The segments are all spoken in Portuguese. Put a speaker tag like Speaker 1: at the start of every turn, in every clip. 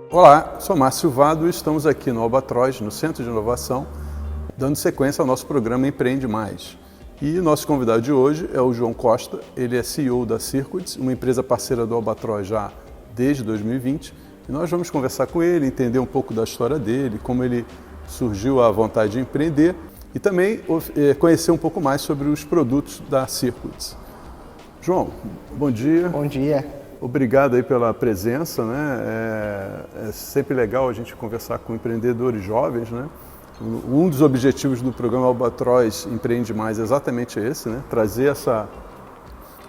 Speaker 1: Olá, sou Márcio Vado e estamos aqui no Albatroz, no Centro de Inovação, dando sequência ao nosso programa Empreende Mais. E o nosso convidado de hoje é o João Costa, ele é CEO da Circuits, uma empresa parceira do Albatroz já desde 2020. E nós vamos conversar com ele, entender um pouco da história dele, como ele surgiu a vontade de empreender e também conhecer um pouco mais sobre os produtos da Circuits. João, bom dia.
Speaker 2: Bom dia.
Speaker 1: Obrigado aí pela presença, né? É sempre legal a gente conversar com empreendedores jovens, né? Um dos objetivos do programa Albatroz Empreende Mais é exatamente esse, né? Trazer essa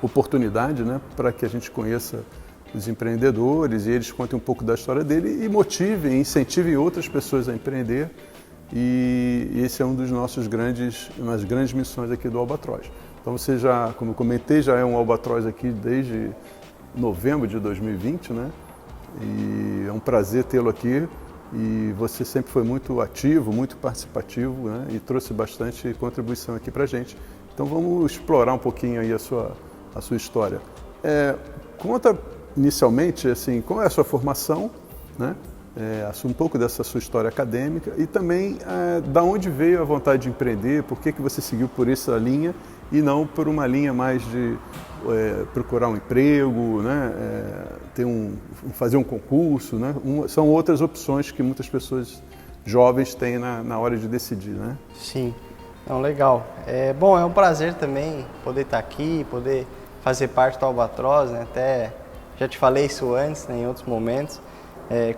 Speaker 1: oportunidade, né? Para que a gente conheça os empreendedores e eles contem um pouco da história dele e motivem, incentivem outras pessoas a empreender. E esse é um dos nossos grandes missões aqui do Albatroz. Então você já, como eu comentei, já é um Albatroz aqui desde novembro de 2020, né? E é um prazer tê-lo aqui e você sempre foi muito ativo, muito participativo, né? E trouxe bastante contribuição aqui para a gente. Então vamos explorar um pouquinho aí a sua história. Conta inicialmente, assim, qual é a sua formação, né? Um pouco dessa sua história acadêmica e também da onde veio a vontade de empreender, por que você seguiu por essa linha e não por uma linha mais de procurar um emprego, né? Fazer um concurso, né? São outras opções que muitas pessoas jovens têm na hora de decidir, né?
Speaker 2: Sim, não, legal. Bom, é um prazer também poder estar aqui, poder fazer parte do Albatroz, né? Até já te falei isso antes, né, em outros momentos.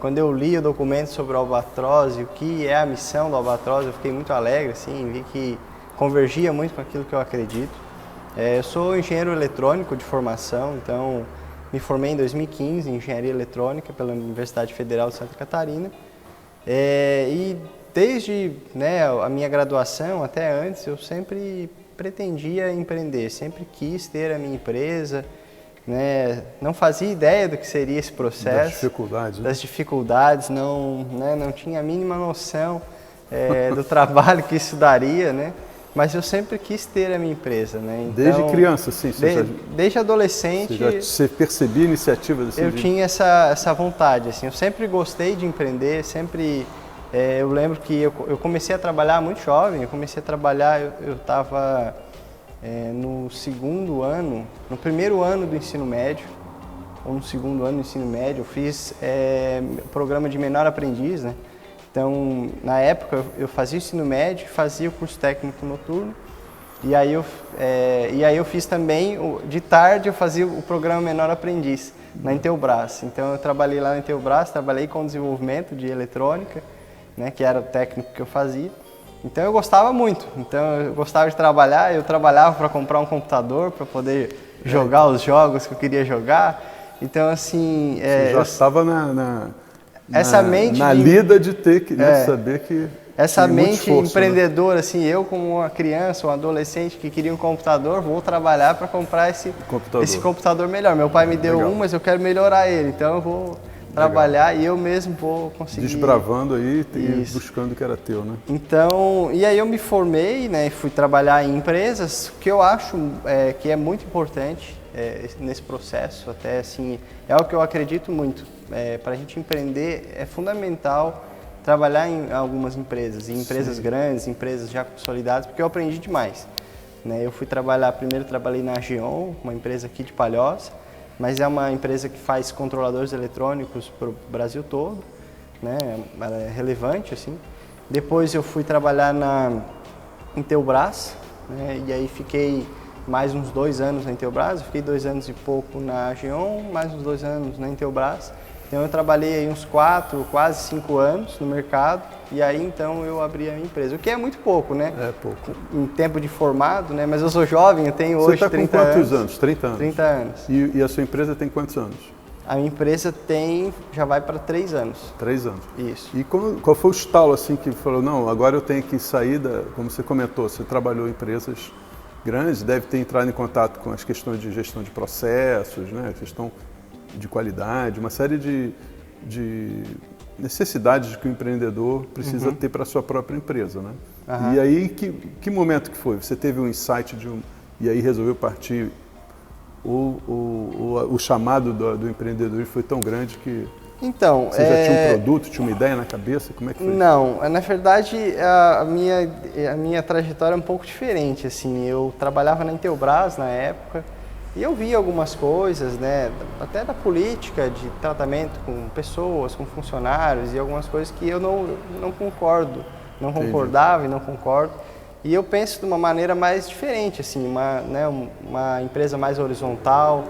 Speaker 2: Quando eu li o documento sobre o Albatroz e o que é a missão do Albatroz, eu fiquei muito alegre, assim, vi que convergia muito com aquilo que eu acredito. Eu sou engenheiro eletrônico de formação, então me formei em 2015 em engenharia eletrônica pela Universidade Federal de Santa Catarina. E desde, né, a minha graduação até antes, eu sempre pretendia empreender, sempre quis ter a minha empresa, né? Não fazia ideia do que seria esse processo, das dificuldades, não tinha a mínima noção do trabalho que isso daria, né? Mas eu sempre quis ter a minha empresa, né? Então,
Speaker 1: desde criança, sim.
Speaker 2: Desde adolescente.
Speaker 1: Você percebia iniciativas assim?
Speaker 2: Eu tinha essa vontade, assim. Eu sempre gostei de empreender, sempre. Eu lembro que eu comecei a trabalhar muito jovem. Eu comecei a trabalhar, eu estava no segundo ano, no primeiro ano do ensino médio, ou no segundo ano do ensino médio, eu fiz programa de menor aprendiz, né? Então, na época, eu fazia o ensino médio, fazia o curso técnico noturno, e aí eu fiz também, de tarde, eu fazia o programa menor aprendiz, na Intelbras. Então, eu trabalhei lá na Intelbras, trabalhei com desenvolvimento de eletrônica, né, que era o técnico que eu fazia. Então, eu gostava muito. Então, eu gostava de trabalhar, eu trabalhava para comprar um computador, para poder jogar os jogos que eu queria jogar. Então, assim...
Speaker 1: Você já estava na lida de ter que saber que
Speaker 2: essa mente
Speaker 1: esforço,
Speaker 2: empreendedora,
Speaker 1: né?
Speaker 2: assim, eu como uma criança, um adolescente que queria um computador, vou trabalhar para comprar esse computador melhor. Meu pai me deu mas eu quero melhorar ele, então eu vou trabalhar e eu mesmo vou conseguir.
Speaker 1: Desbravando aí e buscando o que era teu, né?
Speaker 2: Então, e aí eu me formei, né, e fui trabalhar em empresas, que eu acho que é muito importante nesse processo, até assim, é o que eu acredito muito. Para a gente empreender é fundamental trabalhar em algumas empresas, em empresas grandes, empresas já consolidadas, porque eu aprendi demais, né? Eu primeiro trabalhei na Geon, uma empresa aqui de Palhoça, mas é uma empresa que faz controladores eletrônicos para o Brasil todo, né? Ela é relevante, assim. Depois eu fui trabalhar na Intelbras, né? E aí fiquei mais uns 2 anos na Intelbras, eu fiquei 2 anos e pouco na Geon, mais uns 2 anos na Intelbras. Então eu trabalhei aí uns 4, quase 5 anos no mercado e aí então eu abri a minha empresa, o que é muito pouco, né? É pouco. Em tempo de formado, né? Mas eu sou jovem, eu tenho hoje 30 anos.
Speaker 1: Você está com quantos anos? 30 anos?
Speaker 2: 30 anos.
Speaker 1: E a sua empresa tem quantos anos?
Speaker 2: A minha empresa já vai para 3 anos.
Speaker 1: 3 anos.
Speaker 2: Isso.
Speaker 1: E qual foi o estalo assim que falou, não, agora eu tenho que sair como você comentou, você trabalhou em empresas grandes, deve ter entrado em contato com as questões de gestão de processos, né? Questão de qualidade, uma série de necessidades que o empreendedor precisa ter para a sua própria empresa, né? E aí, que momento que foi? Você teve um insight e aí resolveu partir, o chamado do empreendedorismo foi tão grande que
Speaker 2: Então,
Speaker 1: Você já tinha um produto, tinha uma ideia na cabeça? Como é que foi?
Speaker 2: Não, na verdade a minha trajetória é um pouco diferente, assim, eu trabalhava na Intelbras na época e eu via algumas coisas, né, até da política de tratamento com pessoas, com funcionários e algumas coisas que eu não concordo, não concordava e não concordo. E eu penso de uma maneira mais diferente, assim, uma empresa mais horizontal,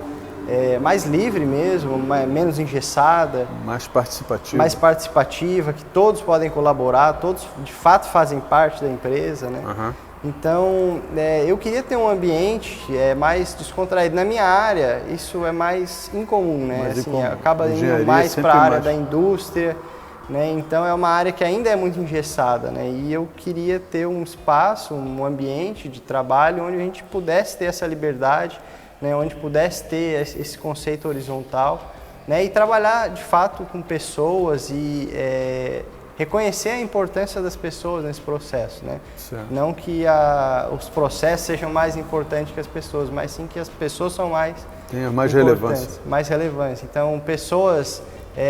Speaker 2: mais livre mesmo, menos engessada.
Speaker 1: Mais participativa.
Speaker 2: Que todos podem colaborar, todos de fato fazem parte da empresa, né?
Speaker 1: Uhum.
Speaker 2: Então, eu queria ter um ambiente mais descontraído. Na minha área, isso é mais incomum, né? Assim, acaba indo mais para a área da indústria, né? Então, é uma área que ainda é muito engessada, né? E eu queria ter um espaço, um ambiente de trabalho onde a gente pudesse ter essa liberdade, né, onde pudesse ter esse conceito horizontal, né, e trabalhar de fato com pessoas e reconhecer a importância das pessoas nesse processo, né? Não que os processos sejam mais importantes que as pessoas, mas sim que as pessoas são mais relevância. Então, pessoas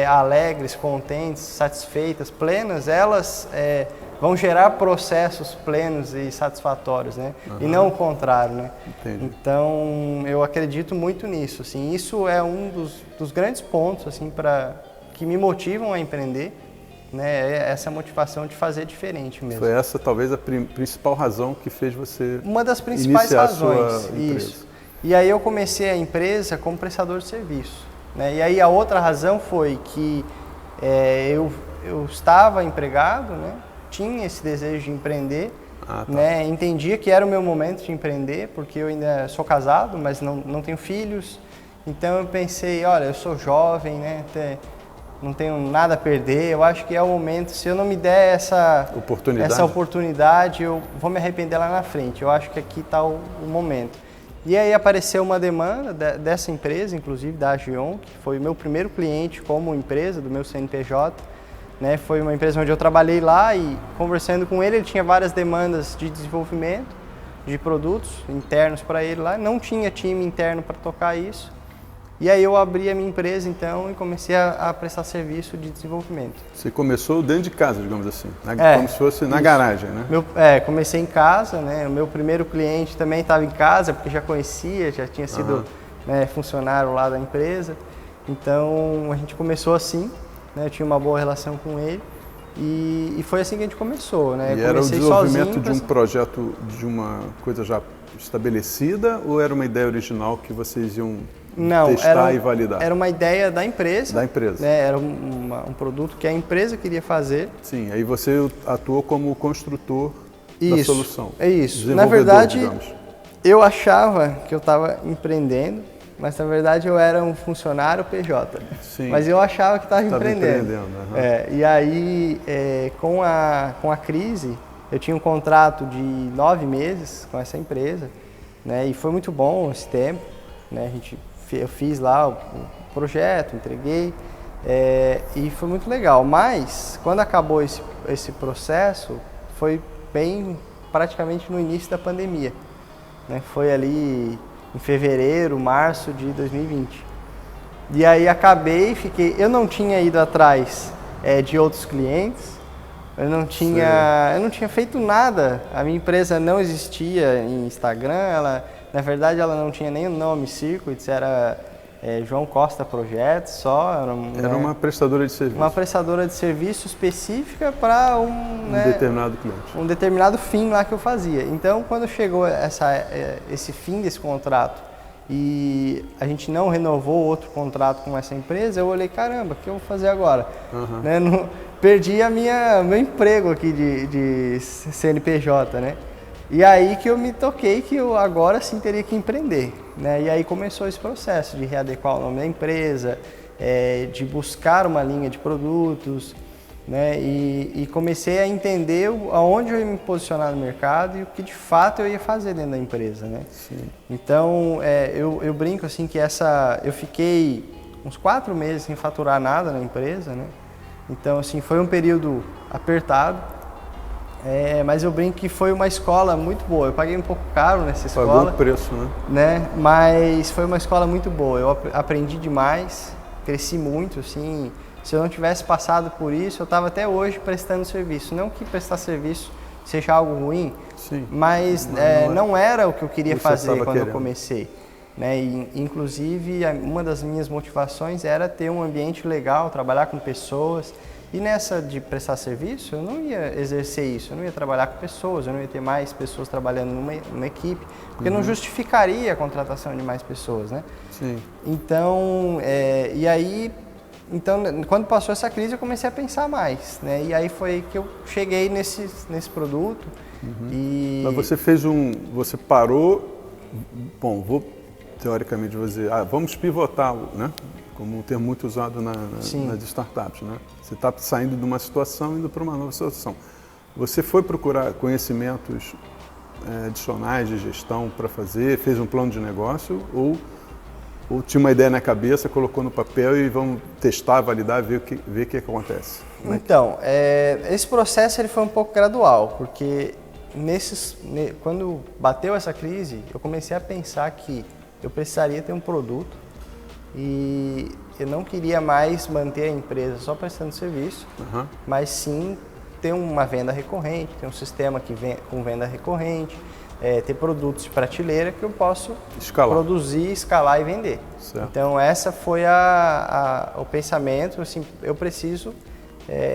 Speaker 2: alegres, contentes, satisfeitas, plenas, elas vão gerar processos plenos e satisfatórios, né? Uhum. E não o contrário, né?
Speaker 1: Entendi.
Speaker 2: Então, eu acredito muito nisso, assim. Isso é um dos grandes pontos, assim, que me motivam a empreender, né? Essa motivação de fazer diferente mesmo.
Speaker 1: Foi essa, talvez, a principal razão que fez você
Speaker 2: uma das principais razões,
Speaker 1: a sua empresa.
Speaker 2: Isso. E aí eu comecei a empresa como prestador de serviço, né? E aí a outra razão foi que eu estava empregado, né? Tinha esse desejo de empreender, né? Entendia que era o meu momento de empreender, porque eu ainda sou casado, mas não tenho filhos. Então eu pensei, olha, eu sou jovem, né? Não tenho nada a perder, eu acho que é o momento, se eu não me der essa oportunidade, eu vou me arrepender lá na frente. Eu acho que aqui está o momento. E aí apareceu uma demanda dessa empresa, inclusive da Agion, que foi o meu primeiro cliente como empresa, do meu CNPJ. Né, foi uma empresa onde eu trabalhei lá e conversando com ele tinha várias demandas de desenvolvimento de produtos internos para ele lá. Não tinha time interno para tocar isso. E aí eu abri a minha empresa então e comecei a prestar serviço de desenvolvimento.
Speaker 1: Você começou dentro de casa, digamos assim, como se fosse na garagem, né?
Speaker 2: Comecei em casa, né? O meu primeiro cliente também estava em casa porque já conhecia, já tinha sido funcionário lá da empresa. Então a gente começou assim. Né, eu tinha uma boa relação com ele e foi assim que a gente começou. Né?
Speaker 1: E era o desenvolvimento de um projeto, de uma coisa já estabelecida ou era uma ideia original que vocês iam testar e validar?
Speaker 2: Era uma ideia da empresa.
Speaker 1: Da empresa.
Speaker 2: Né, era um produto que a empresa queria fazer.
Speaker 1: Sim, aí você atuou como construtor da solução.
Speaker 2: É isso. Na verdade, eu achava que eu estava empreendendo, mas na verdade eu era um funcionário PJ. Sim. Mas eu achava que estava empreendendo.
Speaker 1: Uhum.
Speaker 2: E aí, com a crise, eu tinha um contrato de 9 meses com essa empresa, né? E foi muito bom esse tempo. Né? Eu fiz lá o projeto, entreguei, e foi muito legal. Mas, quando acabou esse processo, foi praticamente no início da pandemia. Né? Foi ali em fevereiro, março de 2020. E aí eu não tinha ido atrás de outros clientes, eu não tinha feito nada, a minha empresa não existia em Instagram, na verdade ela não tinha nem o nome Circuits, era João Costa Projetos, só.
Speaker 1: Era uma prestadora de serviço.
Speaker 2: Uma prestadora de serviço específica para um
Speaker 1: determinado cliente.
Speaker 2: Um determinado fim lá que eu fazia. Então, quando chegou esse fim desse contrato e a gente não renovou outro contrato com essa empresa, eu olhei, caramba, o que eu vou fazer agora? Uhum. Né? Perdi meu emprego aqui de CNPJ, né? E aí que eu me toquei que eu agora sim teria que empreender, né? E aí começou esse processo de readequar o nome da empresa, de buscar uma linha de produtos, né? E comecei a entender aonde eu ia me posicionar no mercado e o que de fato eu ia fazer dentro da empresa, né?
Speaker 1: Sim.
Speaker 2: Então, eu brinco assim que eu fiquei uns 4 meses sem faturar nada na empresa, né? Então, assim, foi um período apertado. Mas eu brinco que foi uma escola muito boa. Eu paguei um pouco caro nessa escola.
Speaker 1: Pagou o preço,
Speaker 2: né? Mas foi uma escola muito boa. Eu aprendi demais, cresci muito, assim, se eu não tivesse passado por isso, eu estava até hoje prestando serviço. Não que prestar serviço seja algo ruim,
Speaker 1: sim,
Speaker 2: mas não era o que eu queria fazer quando eu comecei. Né? E, inclusive, uma das minhas motivações era ter um ambiente legal, trabalhar com pessoas. E nessa de prestar serviço, eu não ia exercer isso, eu não ia trabalhar com pessoas, eu não ia ter mais pessoas trabalhando numa equipe, porque não justificaria a contratação de mais pessoas, né?
Speaker 1: Sim.
Speaker 2: Então, quando passou essa crise, eu comecei a pensar mais, né? E aí foi que eu cheguei nesse produto.
Speaker 1: Mas você parou, bom, teoricamente dizer, vamos pivotar, né? Como um termo muito usado nas startups, né? Você está saindo de uma situação e indo para uma nova situação. Você foi procurar conhecimentos adicionais de gestão para fazer, fez um plano de negócio ou tinha uma ideia na cabeça, colocou no papel e vamos testar, validar, ver o que acontece?
Speaker 2: Então, esse processo ele foi um pouco gradual, porque quando bateu essa crise, eu comecei a pensar que eu precisaria ter um produto e eu não queria mais manter a empresa só prestando serviço, mas sim ter uma venda recorrente, ter um sistema com venda recorrente, ter produtos de prateleira que eu posso produzir, escalar e vender. Certo. Então essa foi o pensamento, assim, eu preciso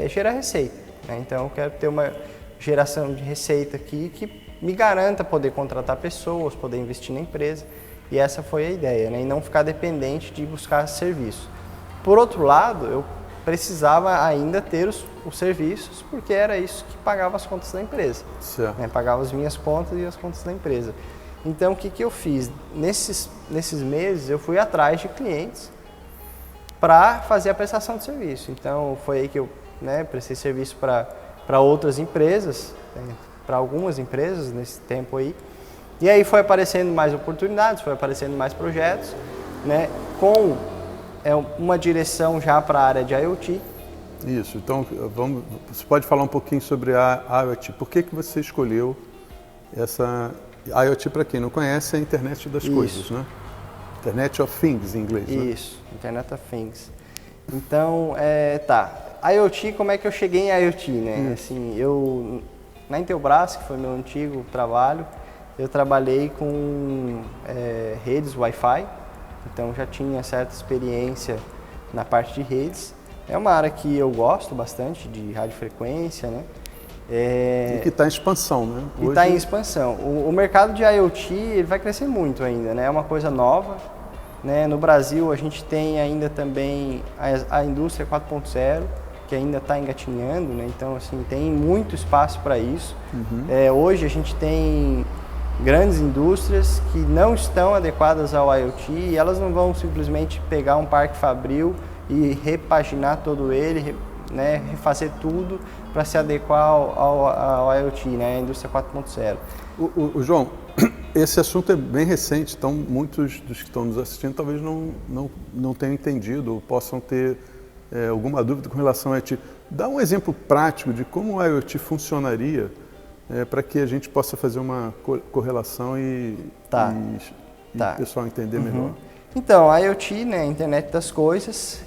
Speaker 2: gerar receita. Né? Então eu quero ter uma geração de receita aqui que me garanta poder contratar pessoas, poder investir na empresa. E essa foi a ideia, né? E não ficar dependente de buscar serviço. Por outro lado, eu precisava ainda ter os serviços, porque era isso que pagava as contas da empresa. Né? Pagava as minhas contas e as contas da empresa. Então, o que eu fiz? Nesses meses, eu fui atrás de clientes para fazer a prestação de serviço. Então, foi aí que eu prestei serviço para outras empresas, para algumas empresas nesse tempo aí. E aí foi aparecendo mais oportunidades, foi aparecendo mais projetos, né, com uma direção já para a área de IoT.
Speaker 1: Isso, então você pode falar um pouquinho sobre a IoT. Por que você escolheu essa IoT? Para quem não conhece, é a Internet das Coisas, né? Internet of Things em inglês, né?
Speaker 2: Isso, Internet of Things. Então, IoT, como é que eu cheguei em IoT, né? Assim, na Intelbras, que foi meu antigo trabalho, eu trabalhei com redes Wi-Fi, então já tinha certa experiência na parte de redes. É uma área que eu gosto bastante, de radiofrequência, né?
Speaker 1: E que está em expansão, né?
Speaker 2: E está em expansão. O mercado de IoT ele vai crescer muito ainda, né? É uma coisa nova. Né? No Brasil a gente tem ainda também a indústria 4.0, que ainda está engatinhando, né? Então assim, tem muito espaço para isso. Hoje a gente tem grandes indústrias que não estão adequadas ao IoT e elas não vão simplesmente pegar um parque fabril e repaginar todo ele, né, refazer tudo para se adequar ao IoT, né, a indústria 4.0.
Speaker 1: João, esse assunto é bem recente, então muitos dos que estão nos assistindo talvez não tenham entendido ou possam ter alguma dúvida com relação ao IoT. Dá um exemplo prático de como o IoT funcionaria para que a gente possa fazer uma correlação e o pessoal entender melhor.
Speaker 2: Então, a IoT, né, a internet das coisas,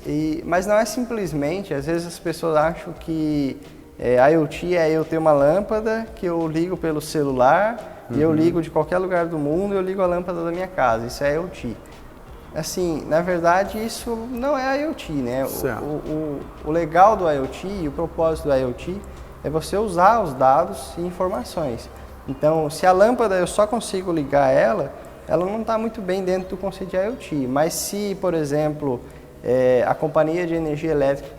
Speaker 2: mas não é simplesmente, às vezes as pessoas acham que IoT é eu ter uma lâmpada que eu ligo pelo celular e eu ligo de qualquer lugar do mundo, eu ligo a lâmpada da minha casa, isso é IoT. Assim, na verdade isso não é IoT, né? O legal do IoT e o propósito do IoT é você usar os dados e informações. Então, se a lâmpada eu só consigo ligar ela não está muito bem dentro do conceito de IoT. Mas se, por exemplo, a companhia de energia elétrica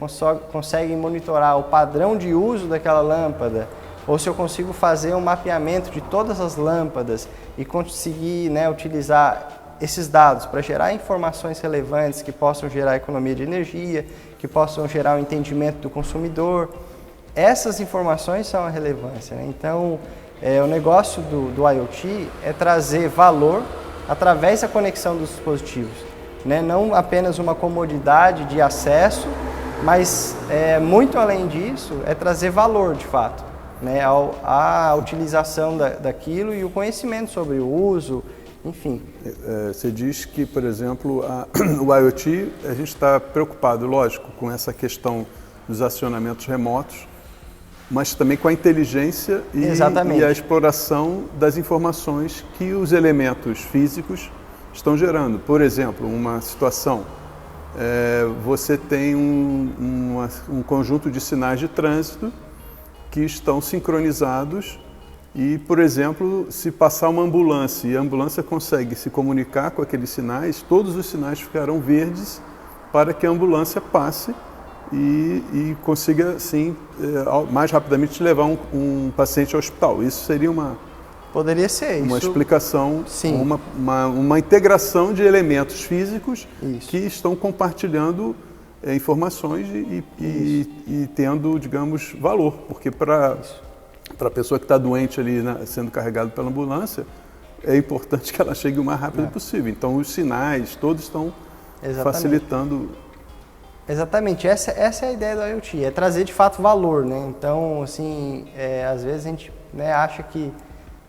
Speaker 2: consegue monitorar o padrão de uso daquela lâmpada, ou se eu consigo fazer um mapeamento de todas as lâmpadas e conseguir, né, utilizar esses dados para gerar informações relevantes que possam gerar economia de energia, que possam gerar o entendimento do consumidor, essas informações são a relevância. Né? Então, o negócio do IoT é trazer valor através da conexão dos dispositivos. Né? Não apenas uma comodidade de acesso, mas muito além disso, é trazer valor de fato, né? A utilização daquilo e o conhecimento sobre o uso enfim.
Speaker 1: Você diz que, por exemplo, o IoT, a gente está preocupado, lógico, com essa questão dos acionamentos remotos, mas também com a inteligência e a exploração das informações que os elementos físicos estão gerando. Por exemplo, uma situação, você tem um conjunto de sinais de trânsito que estão sincronizados e, por exemplo, se passar uma ambulância e a ambulância consegue se comunicar com aqueles sinais, todos os sinais ficarão verdes para que a ambulância passe e consiga, assim, mais rapidamente levar um paciente ao hospital. Isso seria
Speaker 2: Poderia ser
Speaker 1: uma explicação,
Speaker 2: sim.
Speaker 1: Uma integração de elementos físicos
Speaker 2: isso.
Speaker 1: que estão compartilhando informações e tendo, digamos, valor. Porque para a pessoa que está doente ali, sendo carregada pela ambulância, é importante que ela chegue o mais rápido possível. Então, os sinais todos estão facilitando.
Speaker 2: Exatamente, essa é a ideia do IoT, é trazer de fato valor, né? Então, assim, às vezes a gente, né, acha que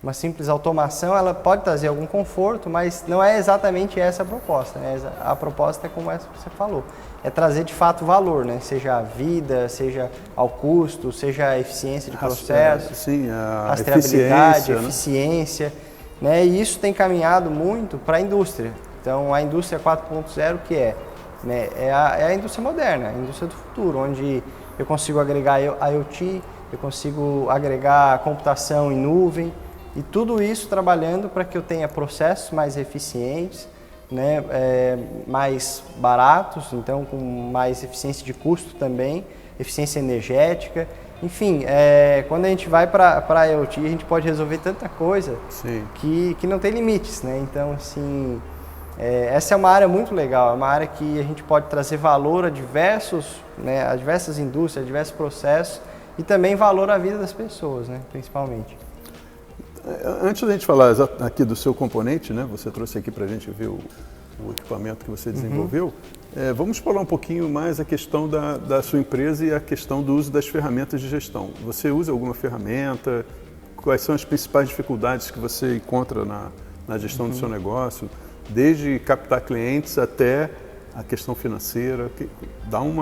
Speaker 2: uma simples automação ela pode trazer algum conforto, mas não é exatamente essa a proposta, né? A proposta é como essa que você falou, é trazer de fato valor, né? Seja a vida, seja ao custo, seja a eficiência de processo,
Speaker 1: a
Speaker 2: rastreabilidade, eficiência, né? E isso tem caminhado muito para a indústria. Então, a indústria 4.0 que é a indústria moderna, a indústria do futuro, onde eu consigo agregar IoT, eu consigo agregar computação em nuvem e tudo isso trabalhando para que eu tenha processos mais eficientes, né, mais baratos, então com mais eficiência de custo também, eficiência energética, enfim, quando a gente vai para a IoT a gente pode resolver tanta coisa que não tem limites, né? Então, assim, essa é uma área muito legal, é uma área que a gente pode trazer valor a diversas indústrias, a diversos processos e também valor à vida das pessoas, né, principalmente.
Speaker 1: Antes da gente falar aqui do seu componente, né, você trouxe aqui para a gente ver o equipamento que você desenvolveu, vamos falar um pouquinho mais a questão da sua empresa e a questão do uso das ferramentas de gestão. Você usa alguma ferramenta? Quais são as principais dificuldades que você encontra na gestão do seu negócio? Desde captar clientes até a questão financeira, dá um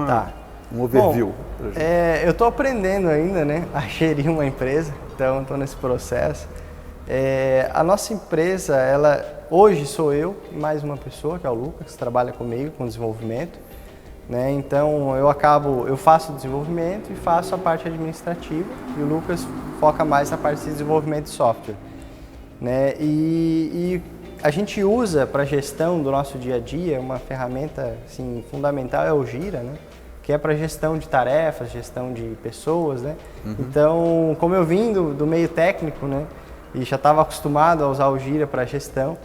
Speaker 1: overview pra gente.
Speaker 2: Eu estou aprendendo ainda, né, a gerir uma empresa, então estou nesse processo. A nossa empresa, hoje sou eu e mais uma pessoa, que é o Lucas, que trabalha comigo com desenvolvimento, né? Então eu faço o desenvolvimento e faço a parte administrativa e o Lucas foca mais na parte de desenvolvimento de software, né? E a gente usa para a gestão do nosso dia a dia uma ferramenta assim, fundamental, é o Gira, né? Que é para gestão de tarefas, gestão de pessoas, né? Então, como eu vim do meio técnico, né? E já estava acostumado a usar o Gira para gestão,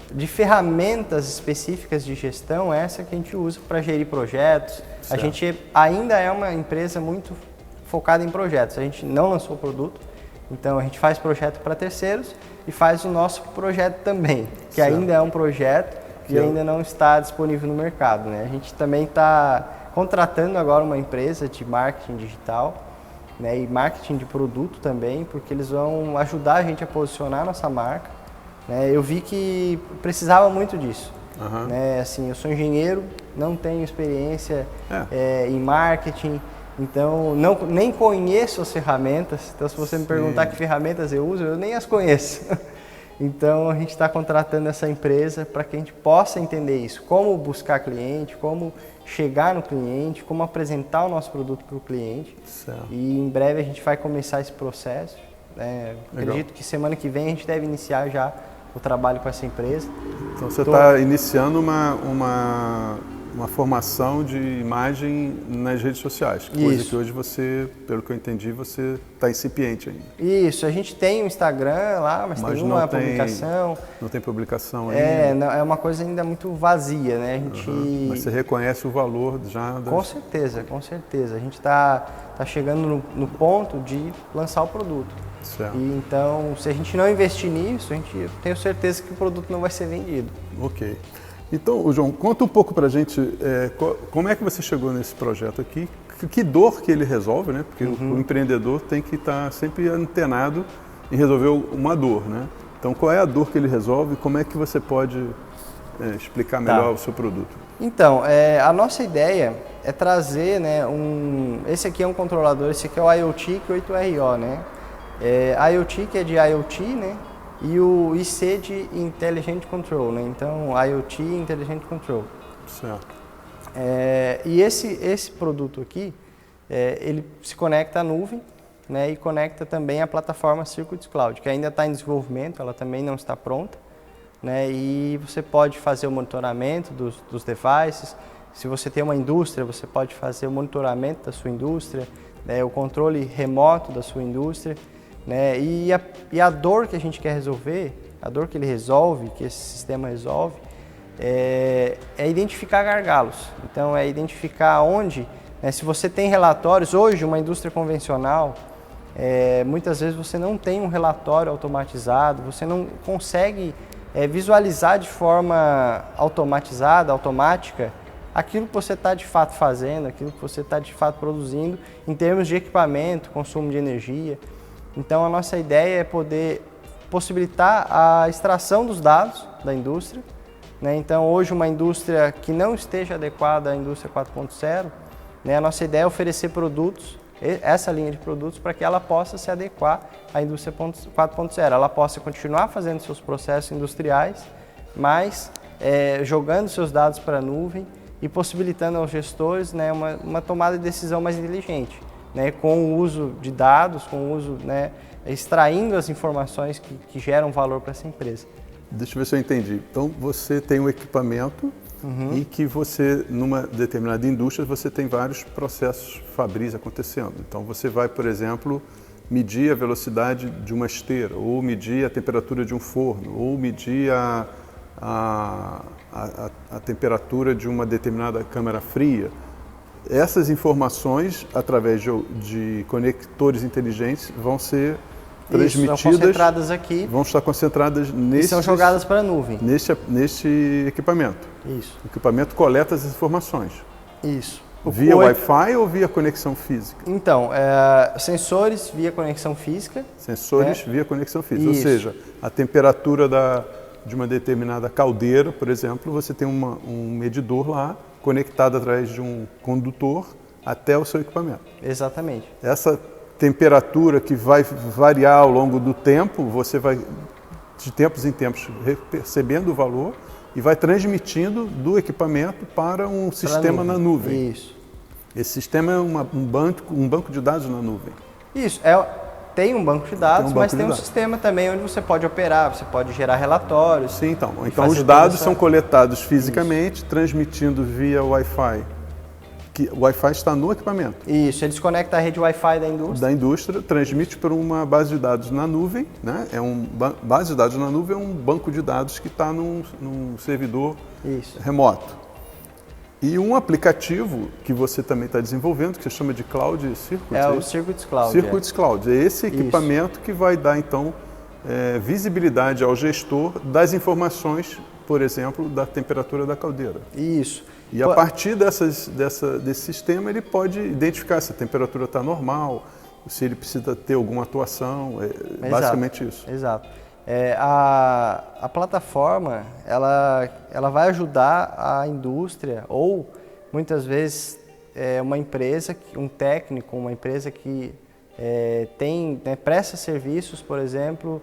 Speaker 2: de ferramentas específicas de gestão, essa que a gente usa para gerir projetos. Certo. A gente ainda é uma empresa muito focada em projetos, a gente não lançou produto, então a gente faz projeto para terceiros e faz o nosso projeto também, que certo. Ainda é um projeto que ainda não está disponível no mercado, né? A gente também está contratando agora uma empresa de marketing digital, né, e marketing de produto também, porque eles vão ajudar a gente a posicionar a nossa marca, né? Eu vi que precisava muito disso, né? Assim, eu sou engenheiro, não tenho experiência em marketing, então nem conheço as ferramentas, então se você me perguntar que ferramentas eu uso, eu nem as conheço. Então a gente está contratando essa empresa para que a gente possa entender isso, como buscar cliente, como chegar no cliente, como apresentar o nosso produto para o cliente. Certo. E em breve a gente vai começar esse processo. Acredito que semana que vem a gente deve iniciar já o trabalho com essa empresa.
Speaker 1: Então você está iniciando uma formação de imagem nas redes sociais, coisa que hoje você, pelo que eu entendi, você está incipiente ainda.
Speaker 2: Isso, a gente tem um Instagram lá, mas tem uma publicação. Não tem publicação ainda? É uma coisa ainda muito vazia, né? A gente...
Speaker 1: Mas você reconhece o valor já?
Speaker 2: Com certeza, com certeza. A gente está chegando no ponto de lançar o produto. Certo. E então, se a gente não investir nisso, eu tenho certeza que o produto não vai ser vendido.
Speaker 1: Ok. Então, João, conta um pouco pra gente como é que você chegou nesse projeto aqui, que dor que ele resolve, né? Porque o empreendedor tem que estar sempre antenado em resolver uma dor, né? Então, qual é a dor que ele resolve e como é que você pode explicar melhor o seu produto?
Speaker 2: Então, a nossa ideia é trazer, né, esse aqui é um controlador, esse aqui é o IoT 8RO, né? IoT que é de IoT, né? E o IC de Intelligent Control, né? Então, IoT Intelligent Control.
Speaker 1: Certo.
Speaker 2: E esse produto aqui, ele se conecta à nuvem, né, e conecta também à plataforma Circuits Cloud, que ainda está em desenvolvimento, ela também não está pronta, né, e você pode fazer o monitoramento dos devices. Se você tem uma indústria, você pode fazer o monitoramento da sua indústria, né, o controle remoto da sua indústria, né, e a dor que a gente quer resolver, a dor que ele resolve, que esse sistema resolve, é identificar gargalos. Então, é identificar onde, né, se você tem relatórios, hoje uma indústria convencional, muitas vezes você não tem um relatório automatizado, você não consegue visualizar de forma automatizada, automática, aquilo que você está de fato fazendo, aquilo que você está de fato produzindo em termos de equipamento, consumo de energia. Então, a nossa ideia é poder possibilitar a extração dos dados da indústria, né? Então, hoje uma indústria que não esteja adequada à indústria 4.0, né, a nossa ideia é oferecer produtos, essa linha de produtos, para que ela possa se adequar à indústria 4.0. Ela possa continuar fazendo seus processos industriais, mas jogando seus dados para a nuvem e possibilitando aos gestores, né, uma tomada de decisão mais inteligente, né, com o uso de dados, com o uso, né, extraindo as informações que geram valor para essa empresa.
Speaker 1: Deixa eu ver se eu entendi. Então, você tem um equipamento e que você, numa determinada indústria, você tem vários processos fabris acontecendo. Então, você vai, por exemplo, medir a velocidade de uma esteira, ou medir a temperatura de um forno, ou medir a temperatura de uma determinada câmara fria. Essas informações, através de conectores inteligentes, vão ser transmitidas,
Speaker 2: são concentradas aqui,
Speaker 1: vão estar concentradas nesse,
Speaker 2: e são jogadas para a nuvem.
Speaker 1: Neste equipamento.
Speaker 2: Isso.
Speaker 1: O equipamento coleta as informações.
Speaker 2: Isso.
Speaker 1: Via Wi-Fi ou via conexão física?
Speaker 2: Então, sensores via conexão física.
Speaker 1: Sensores via conexão física.
Speaker 2: Isso.
Speaker 1: Ou seja, a temperatura de uma determinada caldeira, por exemplo, você tem um medidor lá conectado através de um condutor até o seu equipamento.
Speaker 2: Exatamente.
Speaker 1: Essa temperatura que vai variar ao longo do tempo, você vai, de tempos em tempos, percebendo o valor e vai transmitindo do equipamento para um sistema na nuvem.
Speaker 2: Isso.
Speaker 1: Esse sistema é um banco de dados na nuvem.
Speaker 2: Isso. Tem um banco de dados, mas tem um sistema também onde você pode operar, você pode gerar relatórios.
Speaker 1: Sim, então os dados são coletados fisicamente, transmitindo via Wi-Fi. O Wi-Fi está no equipamento.
Speaker 2: Isso, ele se conecta à rede Wi-Fi da indústria.
Speaker 1: Da indústria, transmite para uma base de dados na nuvem, né? Base de dados na nuvem é um banco de dados que está num servidor remoto. E um aplicativo que você também está desenvolvendo, que se chama de Cloud Circuits.
Speaker 2: É o Circuits Cloud.
Speaker 1: Circuits Cloud. É esse equipamento que vai dar, então, visibilidade ao gestor das informações, por exemplo, da temperatura da caldeira.
Speaker 2: Isso.
Speaker 1: E a partir desse sistema, ele pode identificar se a temperatura está normal, se ele precisa ter alguma atuação, basicamente isso.
Speaker 2: Exato. A plataforma, ela vai ajudar a indústria, ou muitas vezes uma empresa, um técnico, uma empresa que presta serviços, por exemplo,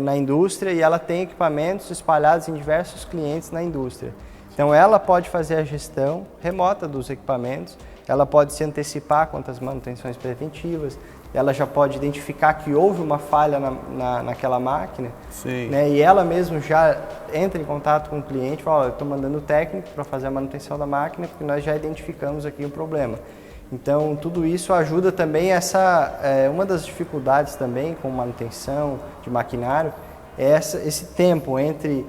Speaker 2: na indústria, e ela tem equipamentos espalhados em diversos clientes na indústria. Então, ela pode fazer a gestão remota dos equipamentos, ela pode se antecipar quanto às manutenções preventivas, ela já pode identificar que houve uma falha naquela máquina, né? E ela mesma já entra em contato com o cliente e fala, olha, eu estou mandando o técnico para fazer a manutenção da máquina, porque nós já identificamos aqui o problema. Então, tudo isso ajuda também uma das dificuldades também com manutenção de maquinário, é esse tempo entre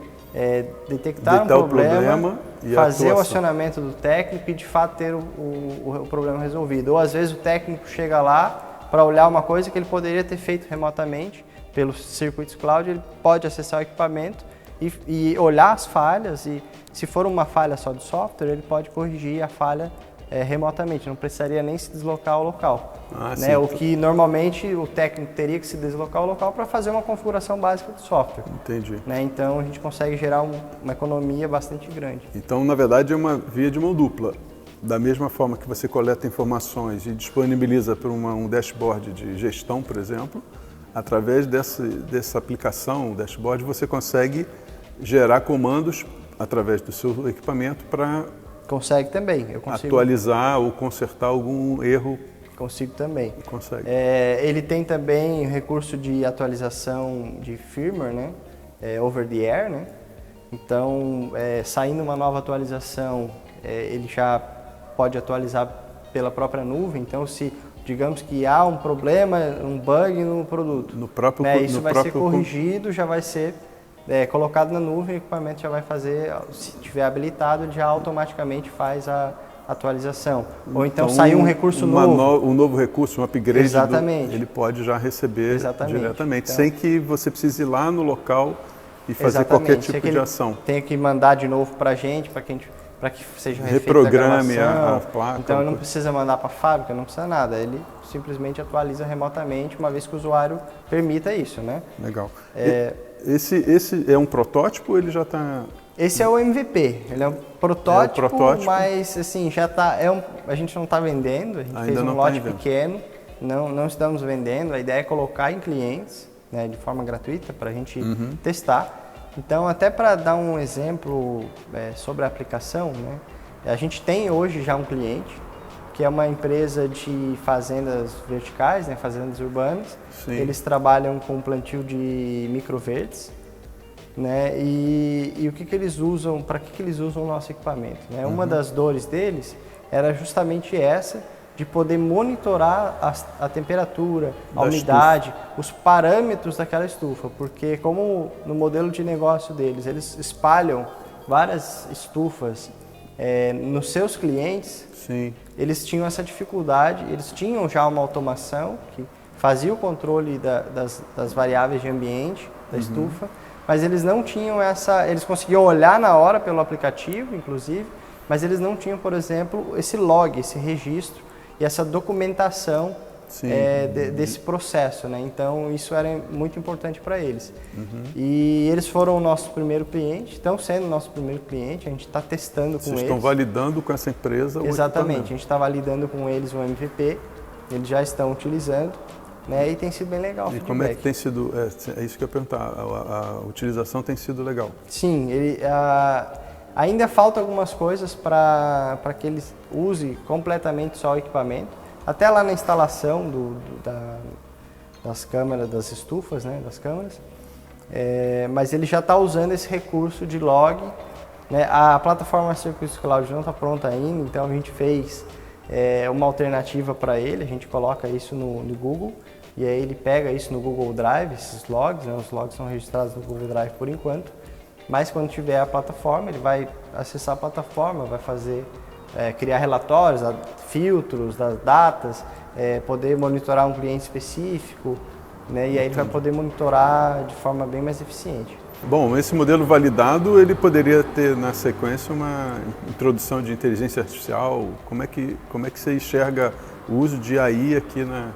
Speaker 2: detectar um problema e fazer o acionamento do técnico e de fato ter o problema resolvido. Ou às vezes o técnico chega lá para olhar uma coisa que ele poderia ter feito remotamente pelo Circuits Cloud, ele pode acessar o equipamento e olhar as falhas, e se for uma falha só do software, ele pode corrigir a falha remotamente, não precisaria nem se deslocar ao local.
Speaker 1: Ah,
Speaker 2: né? O que normalmente o técnico teria que se deslocar ao local para fazer uma configuração básica do software.
Speaker 1: Entendi.
Speaker 2: Né? Então a gente consegue gerar uma economia bastante grande.
Speaker 1: Então, na verdade, é uma via de mão dupla. Da mesma forma que você coleta informações e disponibiliza para um dashboard de gestão, por exemplo, através dessa aplicação, o dashboard, você consegue gerar comandos através do seu equipamento para
Speaker 2: Consegue também. Eu consigo.
Speaker 1: Atualizar ou consertar algum erro.
Speaker 2: Consigo também.
Speaker 1: Consegue.
Speaker 2: Ele tem também recurso de atualização de firmware, né? Over the air, né? Então, saindo uma nova atualização, ele já pode atualizar pela própria nuvem. Então, se digamos que há um problema, um bug no produto, isso vai ser corrigido, já vai ser colocado na nuvem, o equipamento já vai fazer, se tiver habilitado, ele já automaticamente faz a atualização. Ou então sair um recurso novo.
Speaker 1: Um novo recurso, um upgrade,
Speaker 2: Exatamente.
Speaker 1: Ele pode já receber diretamente,
Speaker 2: então,
Speaker 1: sem que você precise ir lá no local e fazer qualquer tipo de ação.
Speaker 2: Tem que mandar de novo para a gente, para que seja refeita
Speaker 1: reprograme
Speaker 2: a
Speaker 1: placa.
Speaker 2: Então ele não precisa mandar para a fábrica, não precisa nada. Ele simplesmente atualiza remotamente, uma vez que o usuário permita isso, né?
Speaker 1: Legal. Esse é um protótipo ou ele já está...
Speaker 2: Esse é o MVP, ele é um protótipo, mas assim, já tá, a gente não está vendendo, a gente fez um lote pequeno, não estamos vendendo, a ideia é colocar em clientes, né, de forma gratuita para a gente testar. Então, até para dar um exemplo sobre a aplicação, né, a gente tem hoje já um cliente, que é uma empresa de fazendas verticais, né, fazendas urbanas.
Speaker 1: Sim.
Speaker 2: Eles trabalham com plantio de microverdes, né, e o que eles usam, para que eles usam o nosso equipamento? Né? Uma das dores deles era justamente essa, de poder monitorar a temperatura, a umidade, os parâmetros daquela estufa, porque como no modelo de negócio deles, eles espalham várias estufas nos seus clientes.
Speaker 1: Sim.
Speaker 2: Eles tinham essa dificuldade, eles tinham já uma automação que fazia o controle das variáveis de ambiente da estufa, mas eles não tinham eles conseguiam olhar na hora pelo aplicativo, inclusive, mas eles não tinham, por exemplo, esse log, esse registro e essa documentação desse processo, né? Então isso era muito importante para eles. E eles foram o nosso primeiro cliente, estão sendo o nosso primeiro cliente, a gente está testando com eles.
Speaker 1: Vocês estão validando com essa empresa o
Speaker 2: Exatamente, a gente está validando com eles o MVP, eles já estão utilizando, né? E tem sido bem legal o feedback.
Speaker 1: E como é que tem sido, é isso que eu ia perguntar, a utilização tem sido legal?
Speaker 2: Sim, ainda falta algumas coisas para que ele use completamente só o equipamento. Até lá na instalação das câmeras, das estufas, né, das câmeras. Mas ele já está usando esse recurso de log. Né? A plataforma Circuits Cloud não está pronta ainda, então a gente fez uma alternativa para ele. A gente coloca isso no Google e aí ele pega isso no Google Drive, esses logs. Né? Os logs são registrados no Google Drive por enquanto. Mas quando tiver a plataforma, ele vai acessar a plataforma, vai fazer, criar relatórios, filtros das datas, poder monitorar um cliente específico, né? E aí ele vai poder monitorar de forma bem mais eficiente.
Speaker 1: Bom, esse modelo validado, ele poderia ter na sequência uma introdução de inteligência artificial. Como é que você enxerga o uso de AI aqui na...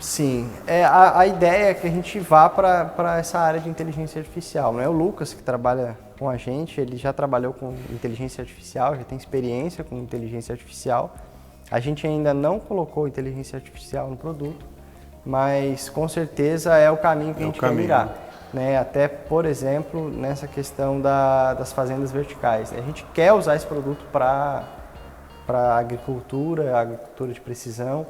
Speaker 2: Sim, a ideia é que a gente vá para essa área de inteligência artificial. Não é o Lucas que trabalha com a gente, ele já trabalhou com inteligência artificial, já tem experiência com inteligência artificial. A gente ainda não colocou inteligência artificial no produto, mas com certeza é o caminho que a gente quer mirar. Né? Até, por exemplo, nessa questão das fazendas verticais. A gente quer usar esse produto para a agricultura de precisão.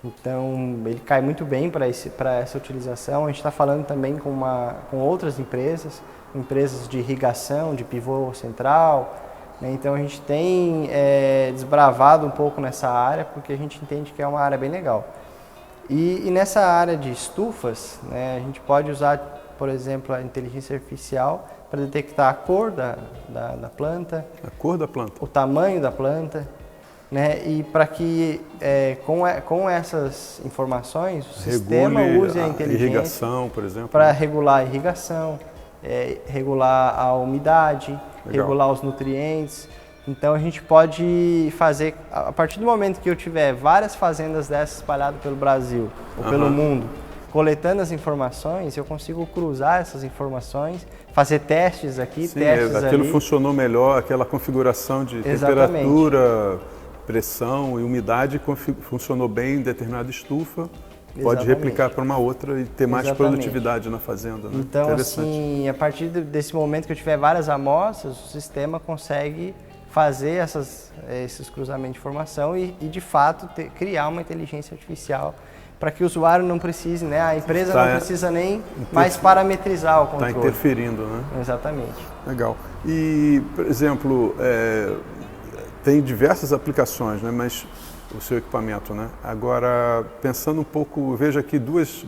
Speaker 2: Então, ele cai muito bem para essa utilização. A gente está falando também com outras empresas de irrigação, de pivô central. Né? Então, a gente tem desbravado um pouco nessa área, porque a gente entende que é uma área bem legal. E nessa área de estufas, né, a gente pode usar, por exemplo, a inteligência artificial para detectar a cor da planta.
Speaker 1: A cor da planta.
Speaker 2: O tamanho da planta. Né? E para que com essas informações o sistema use a inteligência
Speaker 1: irrigação, por exemplo,
Speaker 2: para regular a irrigação, regular a umidade, regular os nutrientes, Então a gente pode fazer, a partir do momento que eu tiver várias fazendas dessas espalhadas pelo Brasil ou pelo mundo, coletando as informações, eu consigo cruzar essas informações, fazer testes aqui,
Speaker 1: Sim,
Speaker 2: testes ali.
Speaker 1: aquilo funcionou melhor, aquela configuração de temperatura, pressão e umidade funcionou bem em determinada estufa. Pode replicar para uma outra e ter mais produtividade na fazenda. Né?
Speaker 2: Então, assim, a partir desse momento que eu tiver várias amostras, o sistema consegue fazer esses cruzamentos de informação e de fato, criar uma inteligência artificial para que o usuário não precise, né? A empresa não precisa nem mais parametrizar o controle.
Speaker 1: Está interferindo, né?
Speaker 2: Exatamente.
Speaker 1: Legal. E, por exemplo, tem diversas aplicações, né? Mas o seu equipamento, né? Agora, pensando um pouco, vejo aqui duas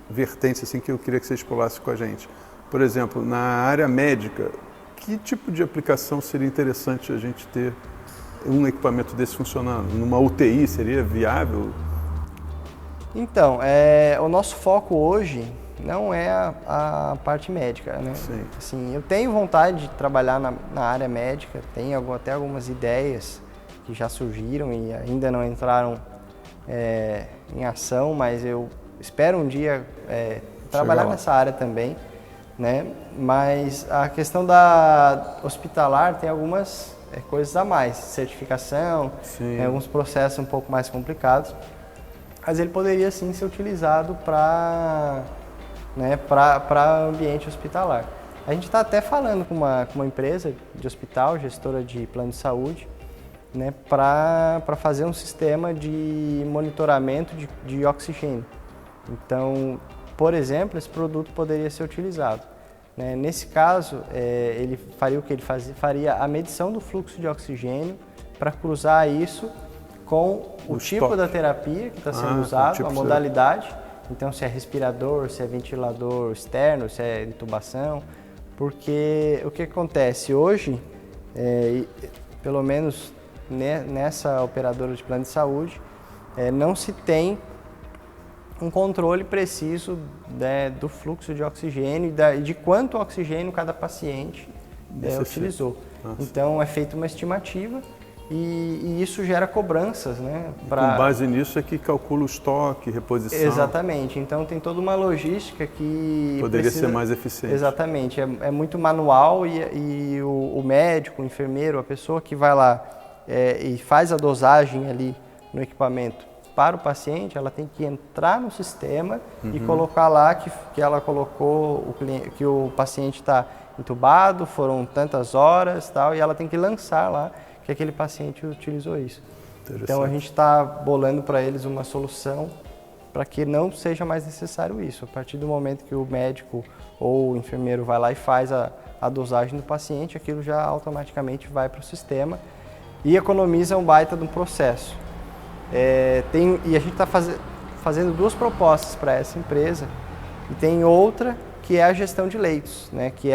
Speaker 1: vertentes assim, que eu queria que você explorasse com a gente. Por exemplo, na área médica, que tipo de aplicação seria interessante a gente ter um equipamento desse funcionando? Numa UTI seria viável?
Speaker 2: Então, o nosso foco hoje não é a parte médica, né?
Speaker 1: Sim.
Speaker 2: Assim, eu tenho vontade de trabalhar na área médica, tenho até algumas ideias que já surgiram e ainda não entraram em ação, mas eu espero um dia trabalhar nessa área também, né? Mas a questão da hospitalar tem algumas coisas a mais, certificação, alguns processos um pouco mais complicados, mas ele poderia sim ser utilizado para ambiente hospitalar. A gente está até falando com uma empresa de hospital, gestora de plano de saúde, né, para fazer um sistema de monitoramento de oxigênio. Então, por exemplo, esse produto poderia ser utilizado. Né? Nesse caso, ele faria o que? Ele faria a medição do fluxo de oxigênio para cruzar isso com o tipo da terapia que está sendo usado, a modalidade. Então, se é respirador, se é ventilador externo, se é intubação. Porque o que acontece hoje, pelo menos nessa operadora de plano de saúde, não se tem um controle preciso do fluxo de oxigênio e de quanto oxigênio cada paciente utilizou. Nossa. Então é feita uma estimativa e isso gera cobranças, né?
Speaker 1: Com base nisso é que calcula o estoque, reposição.
Speaker 2: Exatamente. Então tem toda uma logística que
Speaker 1: poderia ser mais eficiente.
Speaker 2: Exatamente. É muito manual e o médico, o enfermeiro, a pessoa que vai lá e faz a dosagem ali no equipamento para o paciente, ela tem que entrar no sistema e colocar lá que ela colocou que o paciente está entubado, foram tantas horas, tal, e ela tem que lançar lá que aquele paciente utilizou isso. Então a gente está bolando para eles uma solução para que não seja mais necessário isso. A partir do momento que o médico ou o enfermeiro vai lá e faz a dosagem do paciente, aquilo já automaticamente vai para o sistema e economiza um baita de um processo. E a gente está fazendo duas propostas para essa empresa e tem outra que é a gestão de leitos, né? Que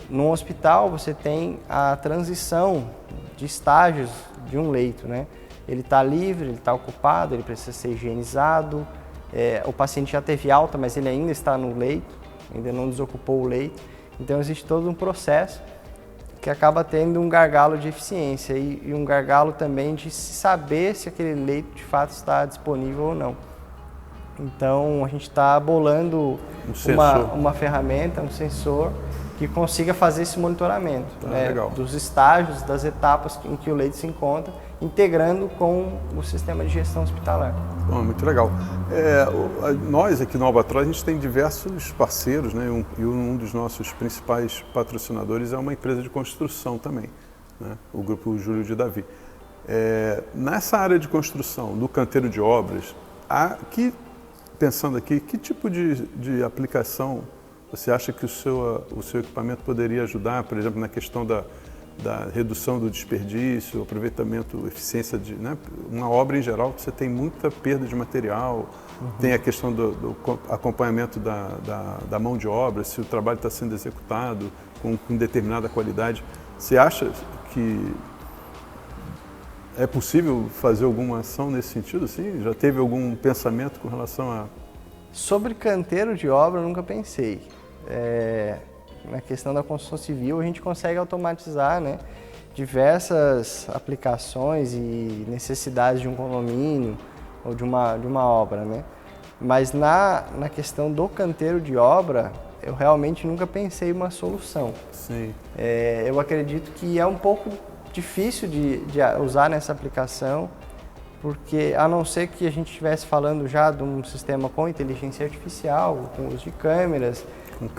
Speaker 2: num hospital você tem a transição de estágios de um leito, né? Ele está livre, ele está ocupado, ele precisa ser higienizado, o paciente já teve alta, mas ele ainda está no leito, ainda não desocupou o leito, então existe todo um processo que acaba tendo um gargalo de eficiência e um gargalo também de saber se aquele leito de fato está disponível ou não. Então a gente está bolando uma ferramenta, um sensor que consiga fazer esse monitoramento dos estágios, das etapas em que o leito se encontra, integrando com o sistema de gestão hospitalar.
Speaker 1: Bom, muito legal. Nós aqui no Albatroz, a gente tem diversos parceiros, né? E um dos nossos principais patrocinadores é uma empresa de construção também, né? O Grupo Júlio de Davi. Nessa área de construção, no canteiro de obras, pensando aqui, que tipo de aplicação você acha que o seu equipamento poderia ajudar, por exemplo, na questão da redução do desperdício, aproveitamento, eficiência né? Uma obra em geral, você tem muita perda de material, tem a questão do acompanhamento da mão de obra, se o trabalho está sendo executado com determinada qualidade. Você acha que é possível fazer alguma ação nesse sentido? Assim? Já teve algum pensamento com relação a...
Speaker 2: Sobre canteiro de obra, eu nunca pensei. Na questão da construção civil, a gente consegue automatizar, né? diversas aplicações e necessidades de um condomínio ou de uma obra, né? Mas na questão do canteiro de obra, eu realmente nunca pensei em uma solução.
Speaker 1: Sim.
Speaker 2: Eu acredito que é um pouco difícil de usar nessa aplicação, porque a não ser que a gente estivesse falando já de um sistema com inteligência artificial, com uso de câmeras,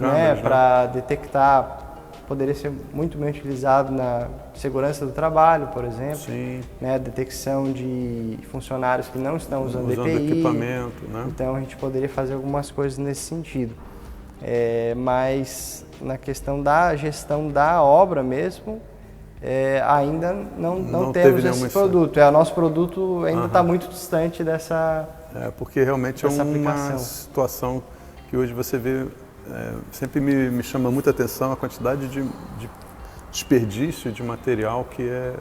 Speaker 2: né, para detectar, poderia ser muito bem utilizado na segurança do trabalho, por exemplo.
Speaker 1: Sim.
Speaker 2: Né, detecção de funcionários que não estão usando EPI,
Speaker 1: equipamento, né?
Speaker 2: Então a gente poderia fazer algumas coisas nesse sentido. Mas na questão da gestão da obra mesmo, ainda não temos esse produto. O nosso produto ainda está muito distante dessa
Speaker 1: porque realmente é uma situação que hoje você vê, sempre me chama muita atenção a quantidade de desperdício de material que é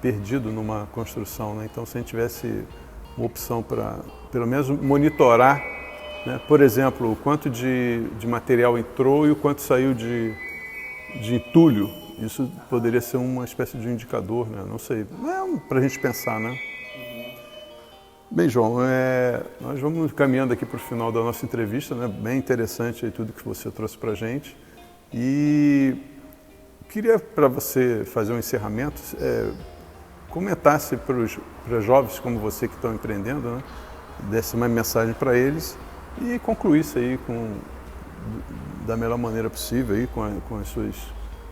Speaker 1: perdido numa construção, né? Então, se a gente tivesse uma opção para, pelo menos, monitorar, né? Por exemplo, o quanto de material entrou e o quanto saiu de entulho, isso poderia ser uma espécie de indicador, né? Não sei, para a gente pensar, né? Bem, João, nós vamos caminhando aqui para o final da nossa entrevista, né? Bem interessante aí tudo que você trouxe para a gente. E queria, para você fazer um encerramento, comentasse para os jovens como você que estão empreendendo, né? Desse uma mensagem para eles e concluísse aí da melhor maneira possível aí, com as suas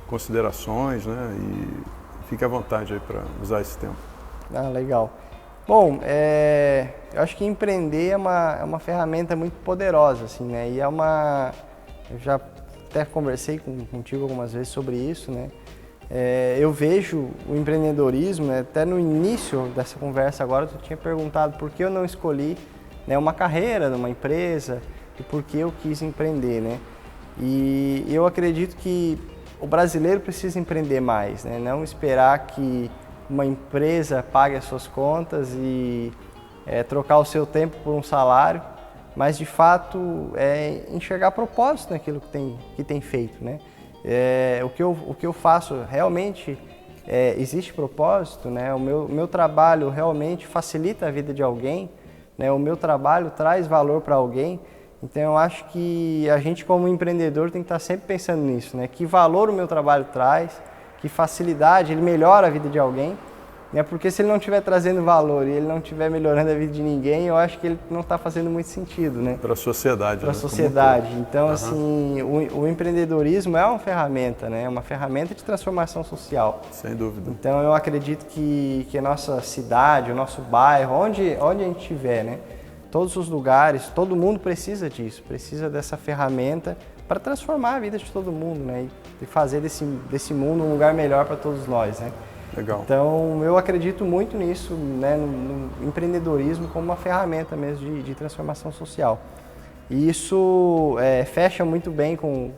Speaker 1: considerações, né? E fique à vontade aí para usar esse tempo.
Speaker 2: Legal. Bom, eu acho que empreender é uma ferramenta muito poderosa, assim, né? E eu já até conversei contigo algumas vezes sobre isso, né? Eu vejo o empreendedorismo, né? Até no início dessa conversa agora, tu tinha perguntado por que eu não escolhi, né, uma carreira numa empresa e por que eu quis empreender, né? E eu acredito que o brasileiro precisa empreender mais, né? Não esperar que uma empresa pague as suas contas e trocar o seu tempo por um salário, mas de fato enxergar propósito naquilo que tem feito, né? O que eu faço realmente existe propósito, né? O meu trabalho realmente facilita a vida de alguém, né? O meu trabalho traz valor para alguém. Então eu acho que a gente como empreendedor tem que estar sempre pensando nisso, né? Que valor o meu trabalho traz, que facilidade, ele melhora a vida de alguém, né? Porque se ele não estiver trazendo valor e ele não estiver melhorando a vida de ninguém, eu acho que ele não está fazendo muito sentido, né?
Speaker 1: Para a sociedade.
Speaker 2: Para a sociedade. Então, assim, o empreendedorismo é uma ferramenta, né? É uma ferramenta de transformação social.
Speaker 1: Sem dúvida.
Speaker 2: Então, eu acredito que a nossa cidade, o nosso bairro, onde a gente estiver, né? Todos os lugares, todo mundo precisa disso, precisa dessa ferramenta para transformar a vida de todo mundo, né? E fazer desse mundo um lugar melhor para todos nós, né?
Speaker 1: Legal.
Speaker 2: Então, eu acredito muito nisso, né? No empreendedorismo como uma ferramenta mesmo de transformação social. E isso fecha muito bem com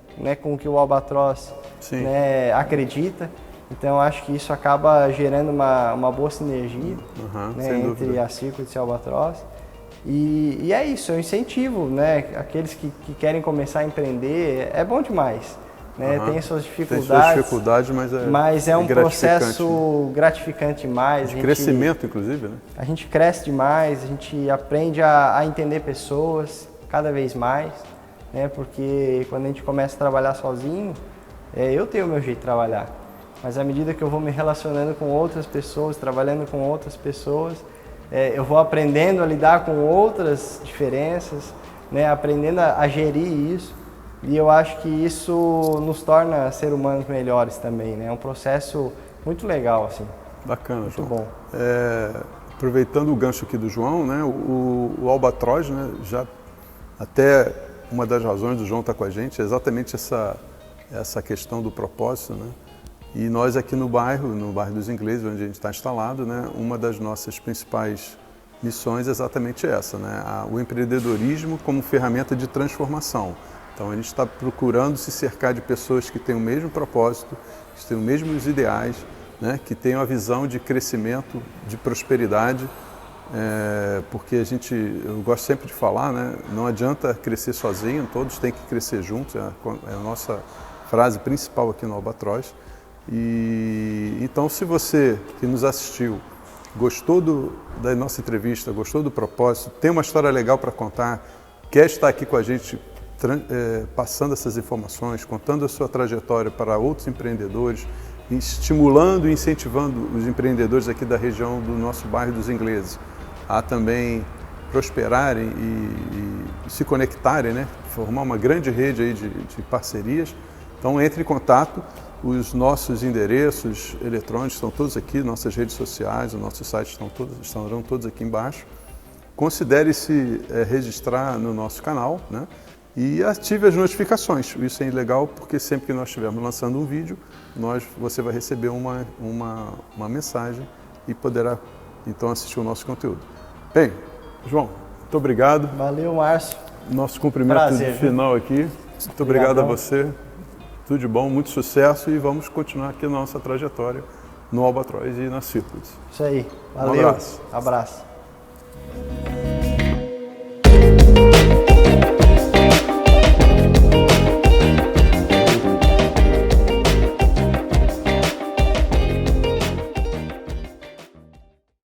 Speaker 2: o que o Albatross, né, acredita. Então, eu acho que isso acaba gerando uma boa sinergia, né, entre a Circuits e a Albatross. E é isso, eu incentivo, né, aqueles que querem começar a empreender, é bom demais, né, tem suas dificuldades, mas é um processo gratificante demais.
Speaker 1: De crescimento, inclusive, né?
Speaker 2: A gente cresce demais, a gente aprende a entender pessoas cada vez mais, né, porque quando a gente começa a trabalhar sozinho, eu tenho o meu jeito de trabalhar, mas à medida que eu vou me relacionando com outras pessoas, trabalhando com outras pessoas, eu vou aprendendo a lidar com outras diferenças, né, aprendendo a gerir isso, e eu acho que isso nos torna seres humanos melhores também, né? É um processo muito legal, assim.
Speaker 1: Bacana,
Speaker 2: muito
Speaker 1: João.
Speaker 2: Bom.
Speaker 1: Aproveitando o gancho aqui do João, né, o Albatross, né, já até uma das razões do João estar com a gente é exatamente essa questão do propósito, né? E nós aqui no bairro dos Ingleses, onde a gente está instalado, né, uma das nossas principais missões é exatamente essa, né, o empreendedorismo como ferramenta de transformação. Então a gente está procurando se cercar de pessoas que têm o mesmo propósito, que têm os mesmos ideais, né, que tenham a visão de crescimento, de prosperidade, porque eu gosto sempre de falar, né, não adianta crescer sozinho, todos têm que crescer juntos, é a nossa frase principal aqui no Albatross. E então, se você que nos assistiu gostou da nossa entrevista, gostou do propósito, tem uma história legal para contar, quer estar aqui com a gente passando essas informações, contando a sua trajetória para outros empreendedores, estimulando e incentivando os empreendedores aqui da região do nosso bairro dos Ingleses a também prosperarem e se conectarem, né? Formar uma grande rede aí de parcerias. Então entre em contato, os nossos endereços eletrônicos estão todos aqui, nossas redes sociais, o nosso site estarão todos aqui embaixo. Considere se registrar no nosso canal, né? E ative as notificações. Isso é legal porque sempre que nós estivermos lançando um vídeo, você vai receber uma mensagem e poderá então assistir o nosso conteúdo. Bem, João, muito obrigado.
Speaker 2: Valeu, Márcio.
Speaker 1: Nosso cumprimento final aqui. Muito obrigado a você. Tudo de bom, muito sucesso e vamos continuar aqui a nossa trajetória no Albatroz e na Circuits.
Speaker 2: Isso aí. Valeu.
Speaker 1: Um abraço.
Speaker 2: Abraço.